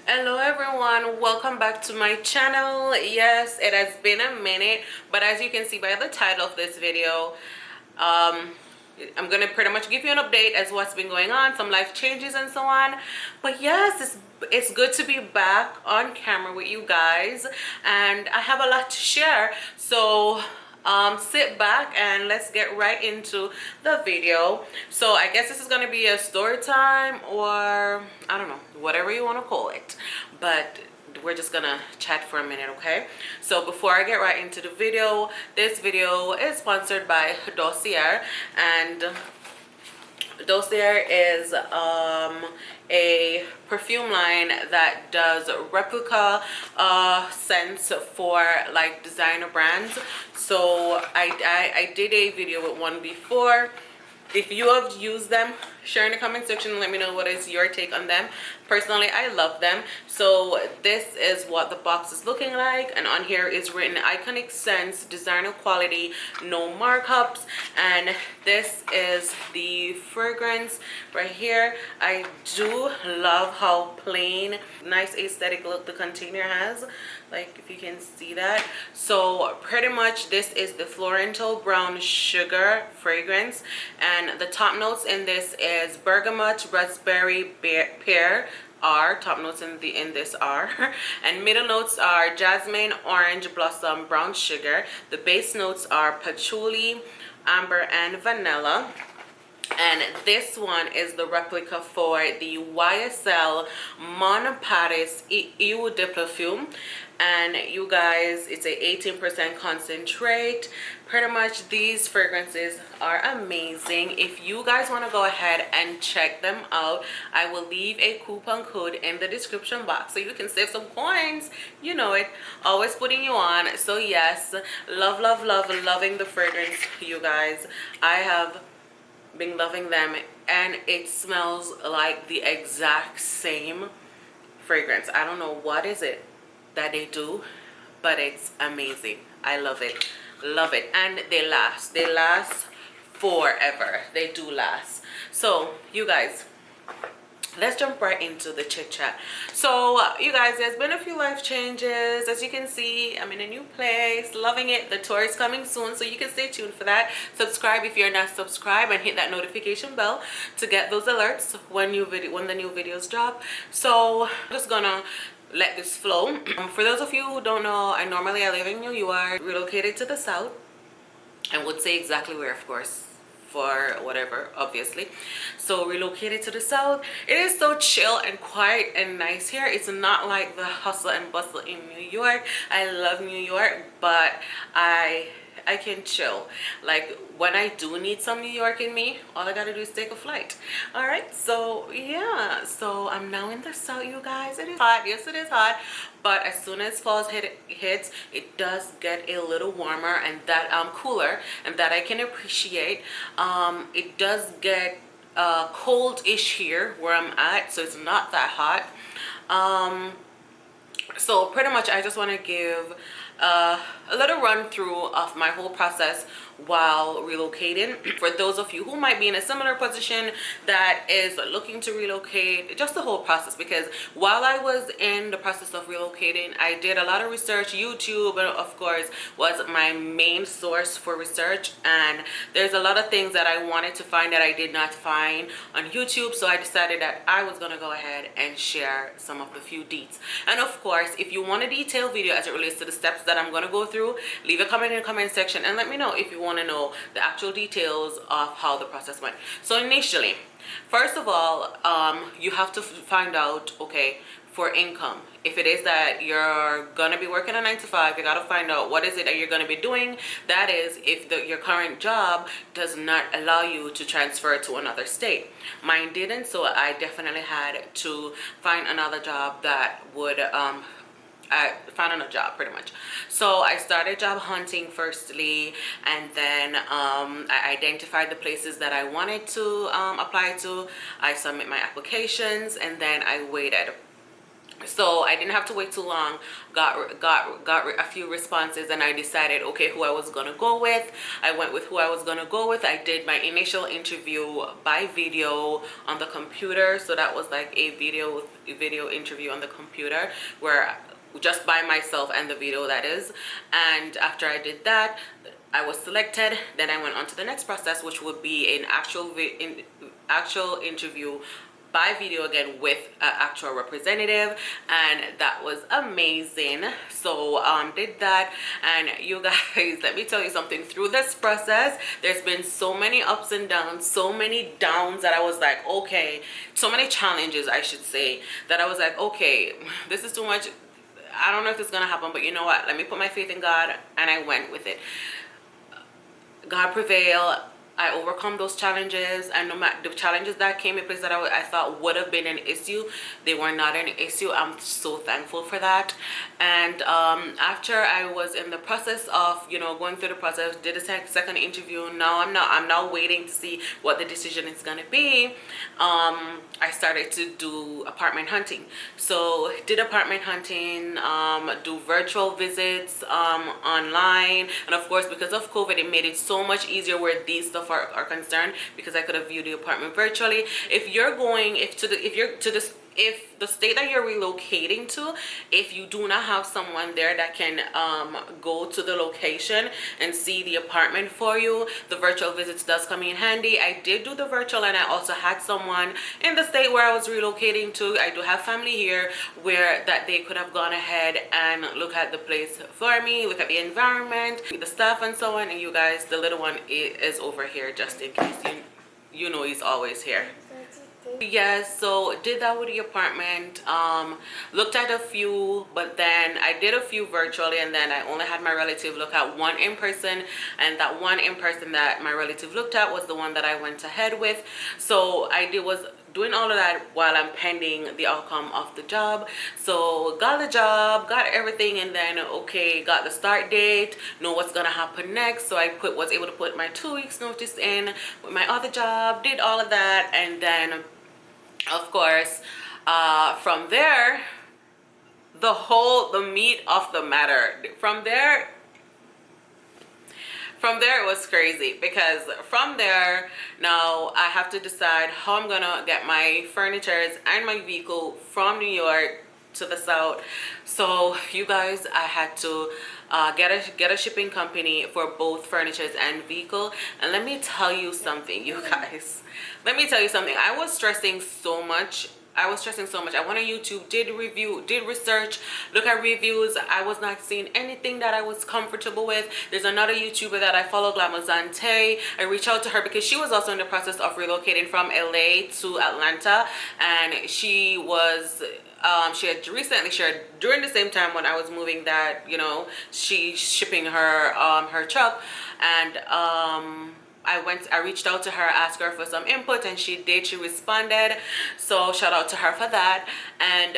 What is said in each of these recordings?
Hello everyone, welcome back to my channel. Yes, it has been a minute, but as you can see by the title of this video, I'm gonna pretty much give you an update as what's been going on, some life changes and so on. But yes, it's good to be back on camera with you guys, and I have a lot to share. So sit back and let's get right into the video. So I guess this is going to be a story time, or I don't know, whatever you want to call it, but we're just gonna chat for a minute. Okay, so before I get right into the video, this video is sponsored by Dossier, and Dossier is a perfume line that does replica scents for like designer brands. So I did a video with one before. If you have used them, share in the comment section and let me know what is your take on them. Personally, I love them. So this is what the box is looking like, and on here is written iconic scents, designer quality, no markups. And this is the fragrance right here. I do love how plain, nice aesthetic look the container has, like if you can see that. So pretty much this is the Florental Brown Sugar fragrance, and the top notes in this is bergamot, raspberry, pear. Top notes in this are and middle notes are jasmine, orange blossom, brown sugar. The base notes are patchouli, amber, and vanilla. And this one is the replica for the YSL Mon Paris Eau de Parfum. And you guys, it's a 18% concentrate. Pretty much these fragrances are amazing. If you guys want to go ahead and check them out, I will leave a coupon code in the description box so you can save some coins. You know it, always putting you on. So yes, loving the fragrance, you guys. I have been loving them, and it smells like the exact same fragrance. I don't know what is it that they do, but it's amazing. I love it, and they last forever. They do last. So you guys, let's jump right into the chit chat. So you guys, there's been a few life changes. As you can see, I'm in a new place, loving it. The tour is coming soon, so you can stay tuned for that. Subscribe if you're not subscribed, and hit that notification bell to get those alerts when the new videos drop. So I'm just gonna let this flow. For those of you who don't know, I live in New York, relocated to the south, and would say exactly where, of course, for whatever, obviously. So relocated to the south. It is so chill and quiet and nice here. It's not like the hustle and bustle in New York. I love New York, but I can chill. Like when I do need some New York in me, all I gotta do is take a flight. All right, so yeah, so I'm now in the south, you guys. It is hot. Yes, it is hot, but as soon as fall hits, it does get a little warmer, and that cooler, and that I can appreciate. It does get cold-ish here where I'm at, so it's not that hot. So pretty much I just want to give a little run through of my whole process while relocating, for those of you who might be in a similar position that is looking to relocate, just the whole process. Because while I was in the process of relocating, I did a lot of research. YouTube, of course, was my main source for research, and there's a lot of things that I wanted to find that I did not find on YouTube, so I decided that I was gonna go ahead and share some of the few deets. And of course, if you want a detailed video as it relates to the steps that I'm gonna go through, leave a comment in the comment section and let me know if you want to know the actual details of how the process went. So initially, first of all, you have to find out, okay, for income, if it is that you're gonna be working a 9 to 5, you gotta find out what is it that you're gonna be doing. That is, if your current job does not allow you to transfer to another state. Mine didn't, so I definitely had to find another job that would I found another job pretty much. So I started job hunting firstly, and then I identified the places that I wanted to apply to. I submit my applications, and then I waited. So I didn't have to wait too long. Got a few responses, and I decided, okay, who I was gonna go with. I went with who I was gonna go with. I did my initial interview by video on the computer, so that was like a video interview on the computer, where just by myself and the video, that is. And after I did that, I was selected. Then I went on to the next process, which would be an actual interview by video again with an actual representative, and that was amazing. So did that, and you guys, let me tell you something. Through this process, there's been so many ups and downs, so many downs, that I was like, okay, so many challenges, I should say, that I was like, okay, this is too much. I don't know if it's gonna happen, but you know what, let me put my faith in God, and I went with it. God prevailed. I overcome those challenges, and no matter the challenges that came in place that I thought would have been an issue, they were not an issue. I'm so thankful for that. And after I was in the process of, you know, going through the process, did a second interview. Now I'm now waiting to see what the decision is gonna be. I started to do apartment hunting. So did apartment hunting, do virtual visits online, and of course, because of COVID, it made it so much easier where these stuff are concerned, because I could have viewed the apartment virtually. If the state that you're relocating to, if you do not have someone there that can go to the location and see the apartment for you, the virtual visits does come in handy. I did do the virtual, and I also had someone in the state where I was relocating to. I do have family here where that they could have gone ahead and look at the place for me, look at the environment, the staff, and so on. And you guys, the little one is over here just in case. You know he's always here. Yes, so did that with the apartment. Looked at a few, but then I did a few virtually, and then I only had my relative look at one in person, and that one in person that my relative looked at was the one that I went ahead with. So was doing all of that while I'm pending the outcome of the job. So got the job, got everything, and then okay, got the start date, know what's gonna happen next. So I was able to put my 2 weeks notice in with my other job, did all of that, and then of course from there, the meat of the matter, from there it was crazy, because from there, now I have to decide how I'm gonna get my furnitures and my vehicle from New York to the south. So you guys, I had to get a shipping company for both furnitures and vehicle. And let me tell you something, you guys, let me tell you something. I was stressing so much. I went on YouTube, did research, look at reviews. I was not seeing anything that I was comfortable with. There's another YouTuber that I follow, Glamazante. I reached out to her because she was also in the process of relocating from LA to Atlanta, and she had recently shared during the same time when I was moving that, you know, she's shipping her truck, and I reached out to her, asked her for some input, and she responded. So shout out to her for that. And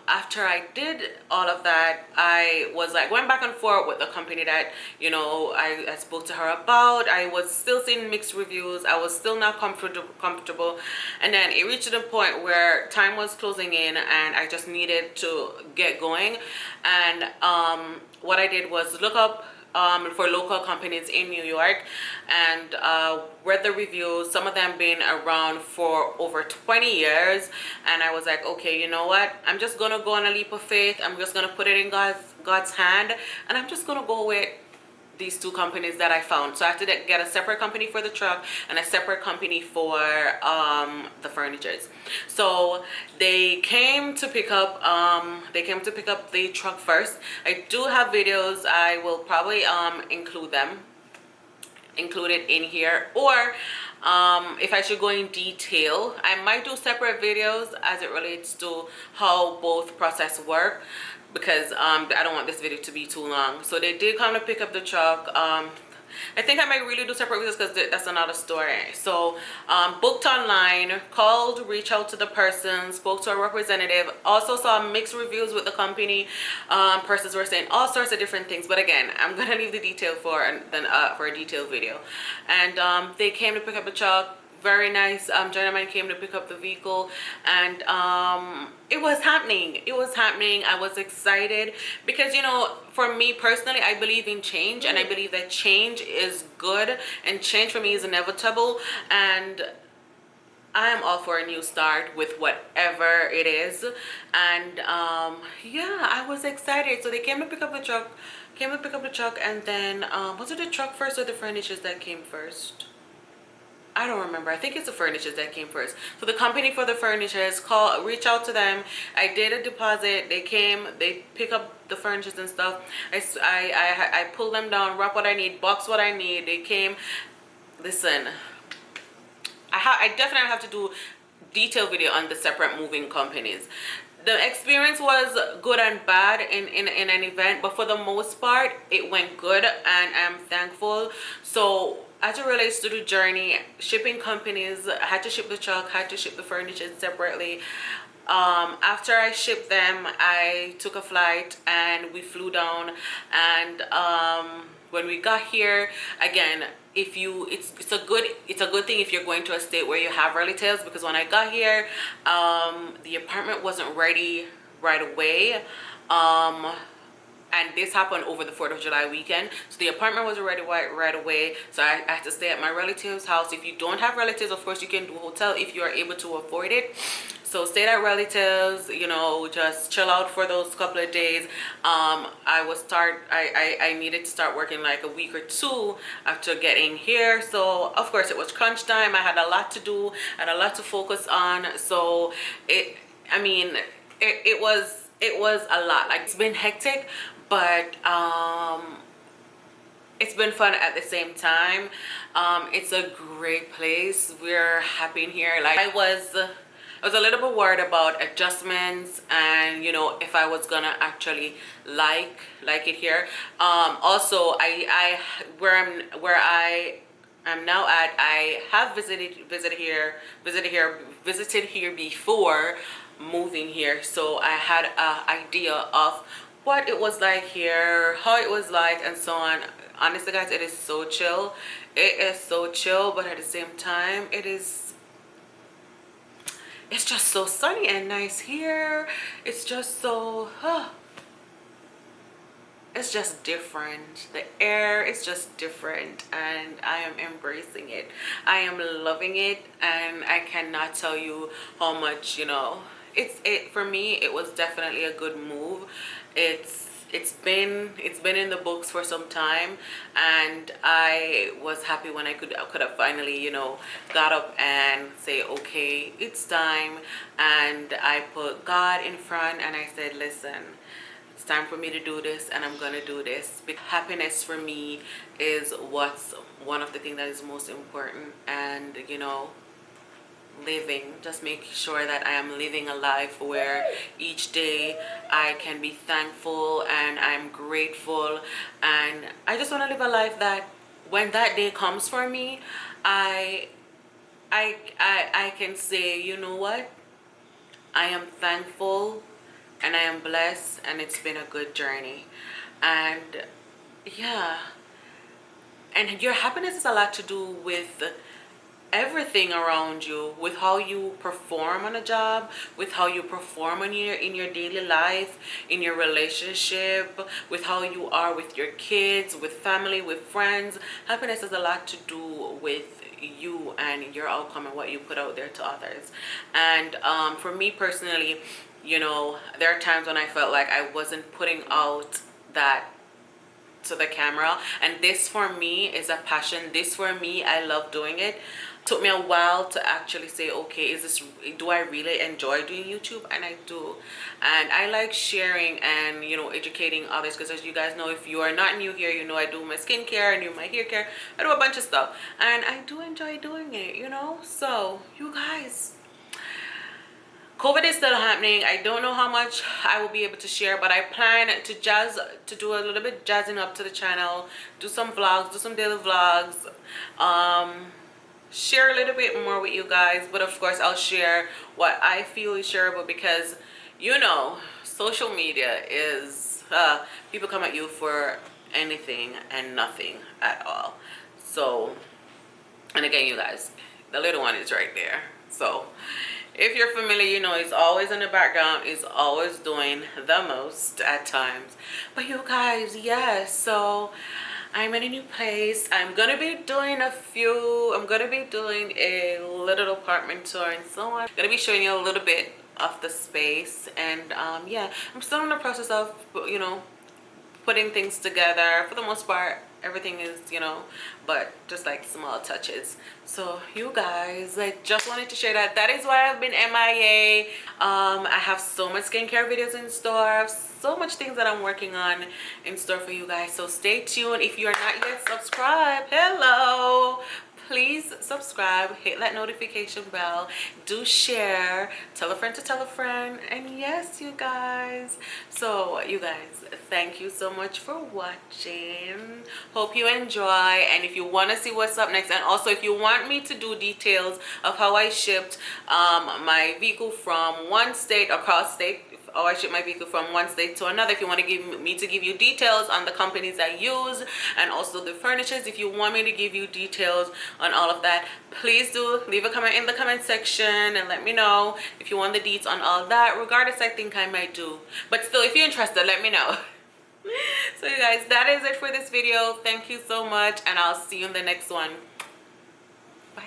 after I did all of that, I was like went back and forth with the company that, you know, I spoke to her about. I was still seeing mixed reviews. I was still not comfortable. And then it reached a point where time was closing in, and I just needed to get going. And what I did was look up for local companies in New York, and read the reviews, some of them been around for over 20 years, and I was like, okay, you know what, I'm just gonna go on a leap of faith. I'm just gonna put it in God's hand, and I'm just gonna go with these two companies that I found. So I had to get a separate company for the truck and a separate company for the furnitures. So they came to pick up the truck first. I do have videos. I will probably include it in here, or if I should go in detail, I might do separate videos as it relates to how both process work, because I don't want this video to be too long. So they did come to pick up the truck. I think I might really do separate videos because that's another story. So booked online, called, reached out to the person, spoke to a representative, also saw mixed reviews with the company. Persons were saying all sorts of different things, but again, I'm gonna leave the detail for a detailed video. And they came to pick up the truck, very nice gentleman came to pick up the vehicle, and it was happening. It was happening. I was excited because, you know, for me personally, I believe in change, and I believe that change is good, and change for me is inevitable, and I am all for a new start with whatever it is. And yeah, I was excited. So they came to pick up the truck, and then was it the truck first or the furnitures that came first? I don't remember. I think it's the furnitures that came first. So the company for the furnitures reach out to them. I did a deposit. They came, they pick up the furnitures and stuff. I pull them down, wrap what I need, box what I need. They came. Listen, I definitely have to do detailed video on the separate moving companies. The experience was good and bad in an event, but for the most part it went good, and I'm thankful. So as it relates to the journey, shipping companies, I had to ship the truck, had to ship the furniture separately. After I shipped them, I took a flight and we flew down, and when we got here, again, if you it's a good thing if you're going to a state where you have relatives, because when I got here, the apartment wasn't ready right away, and this happened over the 4th of July weekend. So the apartment wasn't ready right away, so I had to stay at my relative's house. If you don't have relatives, of course you can do a hotel if you are able to afford it. So stayed at relatives, you know, just chill out for those couple of days. I needed to start working like a week or two after getting here. So of course it was crunch time. I had a lot to do and a lot to focus on. So it was a lot. Like, it's been hectic, but it's been fun at the same time. It's a great place. We're happy in here. Like, I was a little bit worried about adjustments, and you know, if I was gonna actually like it here. Also, where I am now at, I have visited here before moving here, so I had an idea of what it was like here, how it was like, and so on. Honestly guys, it is so chill. It is so chill, but at the same time, it's just so sunny and nice here. It's just so it's just different. The air is just different, and I am embracing it. I am loving it, and I cannot tell you how much, you know, for me it was definitely a good move. It's been in the books for some time, and I was happy when I could have finally, you know, got up and say, okay, it's time. And I put God in front, and I said, listen, it's time for me to do this, and I'm gonna do this. Because happiness for me is what's one of the things that is most important. And you know, just make sure that I am living a life where each day I can be thankful and I'm grateful, and I just want to live a life that when that day comes for me, I can say, you know what, I am thankful and I am blessed, and it's been a good journey. And yeah, and your happiness is a lot to do with everything around you, with how you perform on a job, with how you perform in your daily life, in your relationship, with how you are with your kids, with family, with friends. Happiness has a lot to do with you and your outcome and what you put out there to others. And for me personally, you know, there are times when I felt like I wasn't putting out that to the camera, and this for me is a passion. This for me, I love doing it. Took me a while to actually say, okay, do I really enjoy doing YouTube? And I do, and I like sharing and, you know, educating others, because as you guys know, if you are not new here, you know I do my skincare and do my hair care. I do a bunch of stuff, and I do enjoy doing it, you know. So you guys, COVID is still happening. I don't know how much I will be able to share, but I plan to do a little bit jazzing up to the channel, do some vlogs, do some daily vlogs, share a little bit more with you guys. But of course I'll share what I feel is shareable, because you know, social media is people come at you for anything and nothing at all. So, and again, you guys, The little one is right there. So if you're familiar, you know he's always in the background. He's always doing the most at times. But you guys, yes, so I'm in a new place. I'm gonna be doing a little apartment tour and so on. I'm gonna be showing you a little bit of the space, and yeah, I'm still in the process of, you know, putting things together. For the most part, everything is, you know, but just like small touches. So you guys, I just wanted to share that. That is why I've been MIA. I have so much skincare videos in store. I have so much things that I'm working on in store for you guys. So stay tuned. If you are not yet subscribed, hello, please subscribe, hit that notification bell, do share, tell a friend to tell a friend, and yes, you guys. So you guys, thank you so much for watching. Hope you enjoy, and if you want to see what's up next, and also if you want me to do details of how I shipped my vehicle from one state across state, or I ship my vehicle from one state to another, if you want to give me to give you details on the companies I use and also the furnitures, if you want me to give you details on all of that, please do leave a comment in the comment section and let me know if you want the deets on all that. Regardless, I think I might do, but still, if you're interested, let me know. So you guys, that is it for this video. Thank you so much, and I'll see you in the next one. Bye.